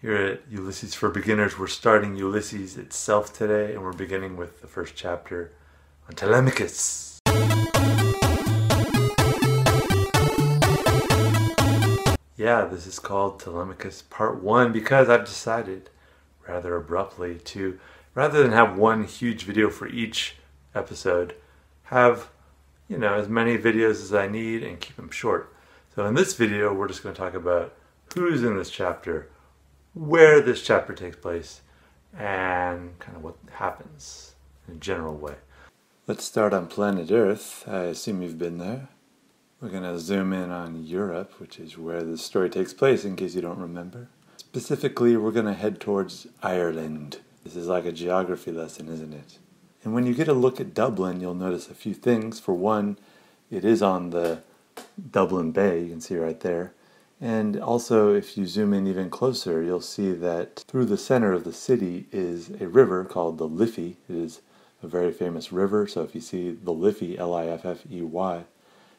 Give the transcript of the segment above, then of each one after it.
Here at Ulysses for Beginners, we're starting Ulysses itself today, and we're beginning with the first chapter on Telemachus. Yeah, this is called Telemachus Part 1 because I've decided rather abruptly to, rather than have one huge video for each episode, have, as many videos as I need and keep them short. So in this video, we're just going to talk about who's in this chapter, where this chapter takes place, and kind of what happens in a general way. Let's start on planet Earth. I assume you've been there. We're going to zoom in on Europe, which is where this story takes place, in case you don't remember. Specifically, we're going to head towards Ireland. This is like a geography lesson, isn't it? And when you get a look at Dublin, you'll notice a few things. For one, it is on the Dublin Bay, you can see right there. And also, if you zoom in even closer, you'll see that through the center of the city is a river called the Liffey. It is a very famous river, so if you see the Liffey, L-I-F-F-E-Y,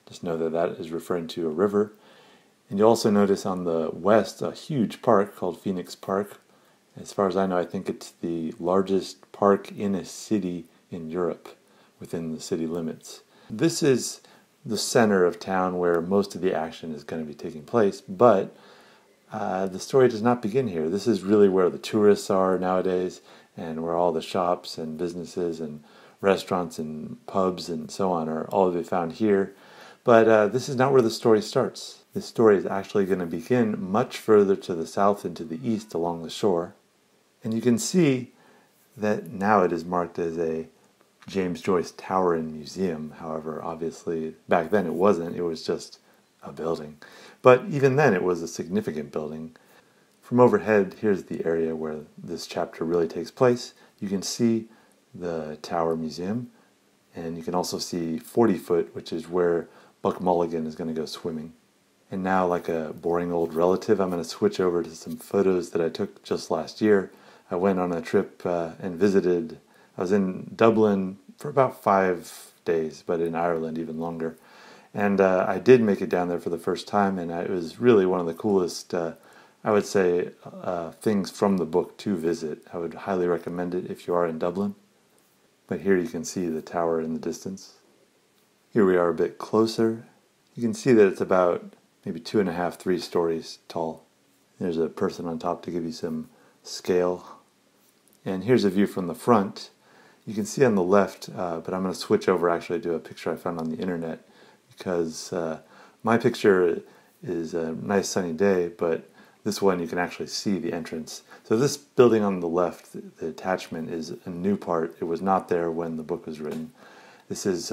just know that that is referring to a river. And you'll also notice on the west a huge park called Phoenix Park. As far as I know, I think it's the largest park in a city in Europe, within the city limits. This is the center of town where most of the action is going to be taking place, but the story does not begin here. This is really where the tourists are nowadays, and where all the shops and businesses and restaurants and pubs and so on are all to be found here. But this is not where the story starts. This story is actually going to begin much further to the south and to the east along the shore. And you can see that now it is marked as a James Joyce Tower and Museum. However, obviously, back then it wasn't. It was just a building. But even then, it was a significant building. From overhead, here's the area where this chapter really takes place. You can see the Tower Museum, and you can also see 40 Foot, which is where Buck Mulligan is going to go swimming. And now, like a boring old relative, I'm going to switch over to some photos that I took just last year. I went on a trip and visited. I was in Dublin for about 5 days, but in Ireland even longer. And I did make it down there for the first time, and it was really one of the coolest, I would say, things from the book to visit. I would highly recommend it if you are in Dublin. But here you can see the tower in the distance. Here we are a bit closer. You can see that it's about maybe 2.5, 3 stories tall. There's a person on top to give you some scale. And here's a view from the front. You can see on the left, but I'm going to switch over actually to a picture I found on the internet, because my picture is a nice sunny day, but this one you can actually see the entrance. So this building on the left, the attachment, is a new part. It was not there when the book was written. This is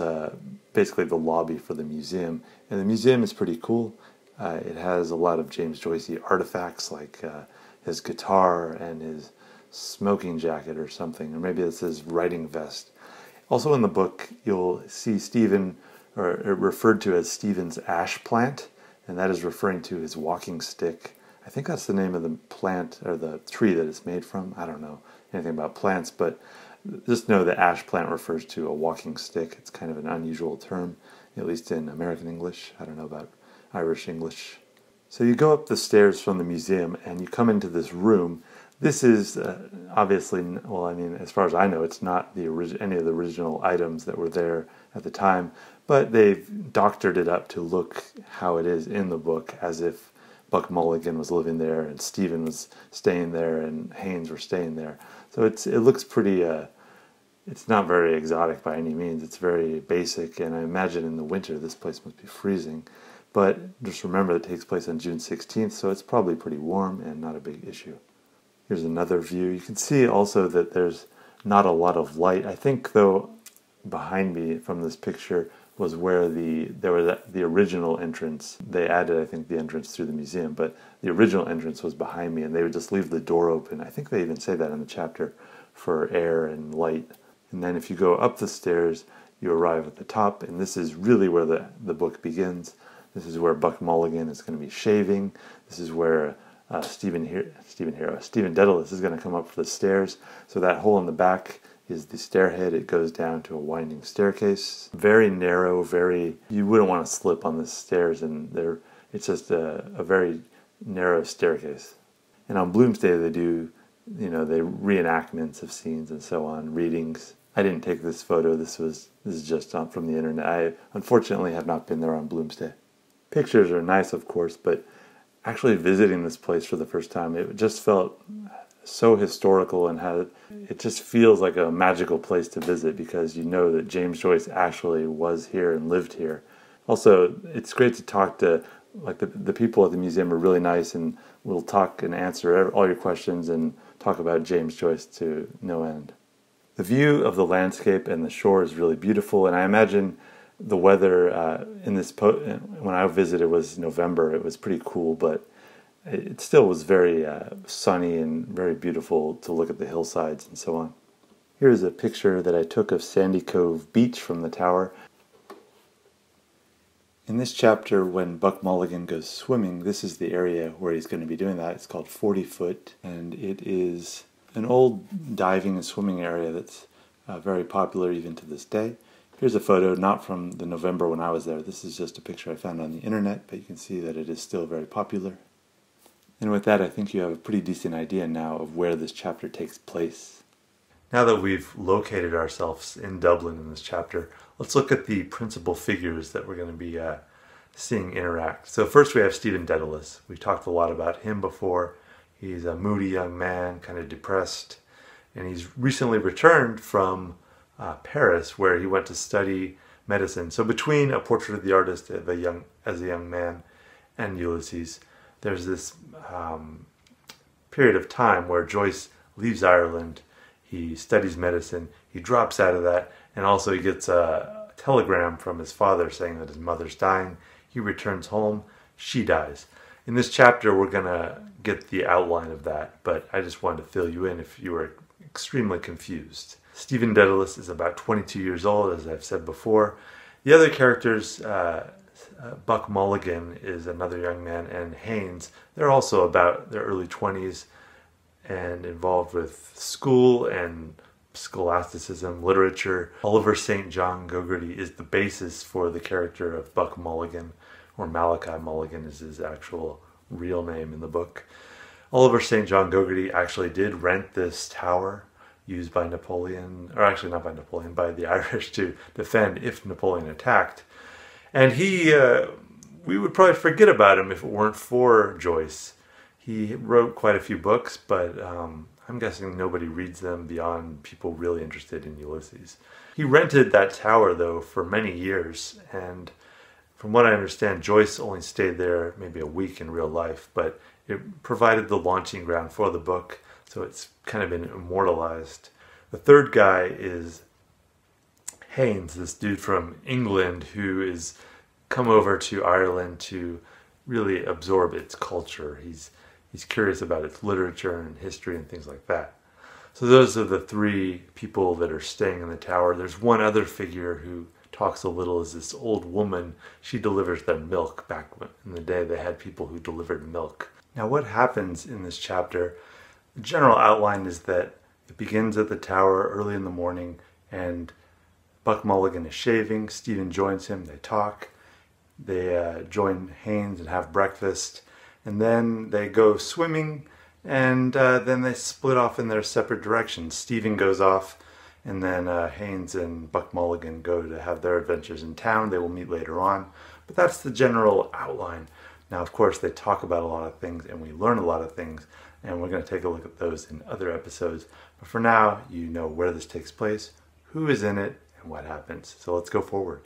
basically the lobby for the museum, and the museum is pretty cool. It has a lot of James Joyce artifacts, like his guitar and his smoking jacket or something, or maybe it's his writing vest. Also in the book, you'll see Stephen, or referred to as Stephen's ash plant, and that is referring to his walking stick. I think that's the name of the plant, or the tree that it's made from. I don't know anything about plants, but just know that ash plant refers to a walking stick. It's kind of an unusual term, at least in American English. I don't know about Irish English. So you go up the stairs from the museum, and you come into this room. This is obviously, well, I mean, as far as I know, it's not any of the original items that were there at the time, but they've doctored it up to look how it is in the book, as if Buck Mulligan was living there, and Stephen was staying there, and Haynes were staying there. So it looks pretty, it's not very exotic by any means. It's very basic, and I imagine in the winter this place must be freezing. But just remember it takes place on June 16th, so it's probably pretty warm and not a big issue. Here's another view. You can see also that there's not a lot of light. I think, though, behind me from this picture was where there was the original entrance. They added, I think, the entrance through the museum, but the original entrance was behind me, and they would just leave the door open. I think they even say that in the chapter, for air and light. And then if you go up the stairs, you arrive at the top, and this is really where the book begins. This is where Buck Mulligan is going to be shaving. This is where Stephen Dedalus is going to come up the stairs. So that hole in the back is the stairhead. It goes down to a winding staircase. Very narrow, you wouldn't want to slip on the stairs, and it's just a very narrow staircase. And on Bloomsday they do, they reenactments of scenes and so on, readings. I didn't take this photo. This is just from the internet. I unfortunately have not been there on Bloomsday. Pictures are nice, of course, but actually visiting this place for the first time, it just felt so historical and it just feels like a magical place to visit because you know that James Joyce actually was here and lived here. Also, it's great to talk to, the people at the museum are really nice and will talk and answer all your questions and talk about James Joyce to no end. The view of the landscape and the shore is really beautiful, and I imagine the weather when I visited was November. It was pretty cool, but it still was very sunny and very beautiful to look at the hillsides and so on. Here's a picture that I took of Sandy Cove Beach from the tower. In this chapter, when Buck Mulligan goes swimming, this is the area where he's going to be doing that. It's called 40 Foot, and it is an old diving and swimming area that's very popular even to this day. Here's a photo, not from the November when I was there. This is just a picture I found on the internet, but you can see that it is still very popular. And with that, I think you have a pretty decent idea now of where this chapter takes place. Now that we've located ourselves in Dublin in this chapter, let's look at the principal figures that we're going to be seeing interact. So first we have Stephen Dedalus. We've talked a lot about him before. He's a moody young man, kind of depressed, and he's recently returned from Paris, where he went to study medicine. So between A Portrait of the Artist as a young man and Ulysses, there's this period of time where Joyce leaves Ireland, he studies medicine, he drops out of that, and also he gets a telegram from his father saying that his mother's dying. He returns home, she dies. In this chapter we're going to get the outline of that, but I just wanted to fill you in if you were extremely confused. Stephen Dedalus is about 22 years old, as I've said before. The other characters, Buck Mulligan is another young man, and Haynes, they're also about their early 20s and involved with school and scholasticism, literature. Oliver St. John Gogarty is the basis for the character of Buck Mulligan, or Malachi Mulligan is his actual real name in the book. Oliver St. John Gogarty actually did rent this tower used by Napoleon, or actually not by Napoleon, by the Irish to defend if Napoleon attacked. And we would probably forget about him if it weren't for Joyce. He wrote quite a few books, but I'm guessing nobody reads them beyond people really interested in Ulysses. He rented that tower, though, for many years, and from what I understand, Joyce only stayed there maybe a week in real life, but it provided the launching ground for the book, so it's kind of been immortalized. The third guy is Haynes, this dude from England who is come over to Ireland to really absorb its culture. He's curious about its literature and history and things like that. So those are the three people that are staying in the tower. There's one other figure who talks a little, is this old woman. She delivers them milk. Back in the day they had people who delivered milk. Now what happens in this chapter, the general outline is that it begins at the tower early in the morning, and Buck Mulligan is shaving. Stephen joins him, they talk. They join Haynes and have breakfast, and then they go swimming, and then they split off in their separate directions. Stephen goes off, and then Haynes and Buck Mulligan go to have their adventures in town. They will meet later on, but that's the general outline. Now, of course, they talk about a lot of things, and we learn a lot of things, and we're going to take a look at those in other episodes. But for now, you know where this takes place, who is in it, and what happens. So let's go forward.